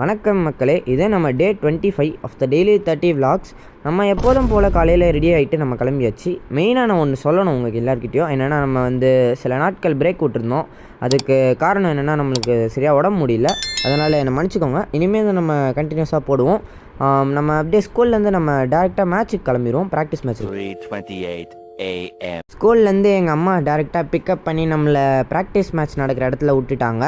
வணக்கம் மக்களே, இதே நம்ம டே 25 ஆஃப் த டெய்லி 30 விலாக்ஸ். நம்ம எப்போதும் போல் காலையில் ரெடி ஆகிட்டு நம்ம கிளம்பியாச்சு. மெயினாக நான் ஒன்று சொல்லணும் உங்களுக்கு எல்லாருக்கிட்டையும். என்னென்னா நம்ம சில நாட்கள் பிரேக் விட்டுருந்தோம். அதுக்கு காரணம் என்னென்னா நம்மளுக்கு சரியாக உடம்பு முடியல. அதனால் என்னை மன்னிச்சிக்கோங்க. இனிமேல் நம்ம கண்டினியூஸாக போடுவோம். நம்ம அப்படியே ஸ்கூல்லேருந்து நம்ம டேரெக்டாக மேட்ச்சுக்கு கிளம்பிடுவோம். ப்ராக்டிஸ் மேட்ச் ஸ்கூல்லேருந்து எங்கள் அம்மா டேரெக்டாக பிக்கப் பண்ணி நம்மளை ப்ராக்டிஸ் மேட்ச் நடக்கிற இடத்துல விட்டுட்டாங்க.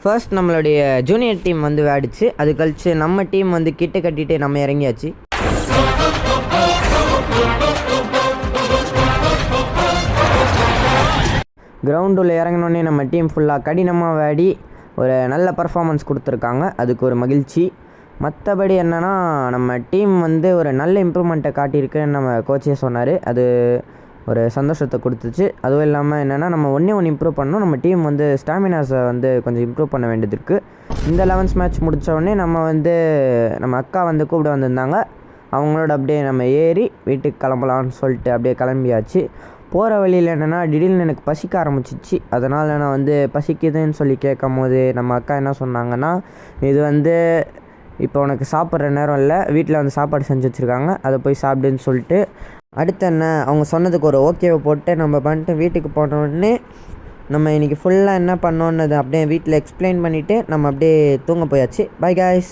ஃபர்ஸ்ட் நம்மளுடைய ஜூனியர் டீம் விளையாடிச்சு. அது கழிச்சு நம்ம டீம் கிட்ட கட்டிட்டு நம்ம இறங்கியாச்சு. கிரவுண்டில் இறங்கினோடனே நம்ம டீம் ஃபுல்லாக கடினமாக விளையாடி ஒரு நல்ல பர்ஃபார்மன்ஸ் கொடுத்துருக்காங்க. அதுக்கு ஒரு மகிழ்ச்சி. மற்றபடி என்னென்னா நம்ம டீம் ஒரு நல்ல இம்ப்ரூவ்மெண்ட்டை காட்டியிருக்குன்னு நம்ம கோச்சே சொன்னார். அது ஒரு சந்தோஷத்தை கொடுத்துச்சு. அதுவும் இல்லாமல் என்னென்னா நம்ம ஒன்று இம்ப்ரூவ் பண்ணோம். நம்ம டீம் ஸ்டாமினாஸை கொஞ்சம் இம்ப்ரூவ் பண்ண வேண்டியது இருக்குது. இந்த 11th மேட்ச் முடித்தோடனே நம்ம அக்கா கூப்பிட வந்திருந்தாங்க. அவங்களோட அப்படியே நம்ம ஏறி வீட்டுக்கு கிளம்பலான்னு சொல்லிட்டு அப்படியே கிளம்பியாச்சு. போகிற வழியில் என்னென்னா திடீர்னு எனக்கு பசிக்க ஆரம்பிச்சிச்சு. அதனால் நான் பசிக்குதுன்னு சொல்லி கேட்கும் போது நம்ம அக்கா என்ன சொன்னாங்கன்னா, இது இப்போ உனக்கு சாப்பிட்ற நேரம் இல்லை, வீட்டில் சாப்பாடு செஞ்சு வச்சுருக்காங்க, அதை போய் சாப்பிடுன்னு சொல்லிட்டு அடுத்து என்ன அவங்க சொன்னதுக்கு ஒரு ஓகேவை போட்டு நம்ம பண்ணிட்டு வீட்டுக்கு போனோடனே நம்ம இன்றைக்கி ஃபுல்லாக என்ன பண்ணோன்னு அப்படியே வீட்டில் எக்ஸ்பிளைன் பண்ணிவிட்டு நம்ம அப்படியே தூங்க போயாச்சு. By guys.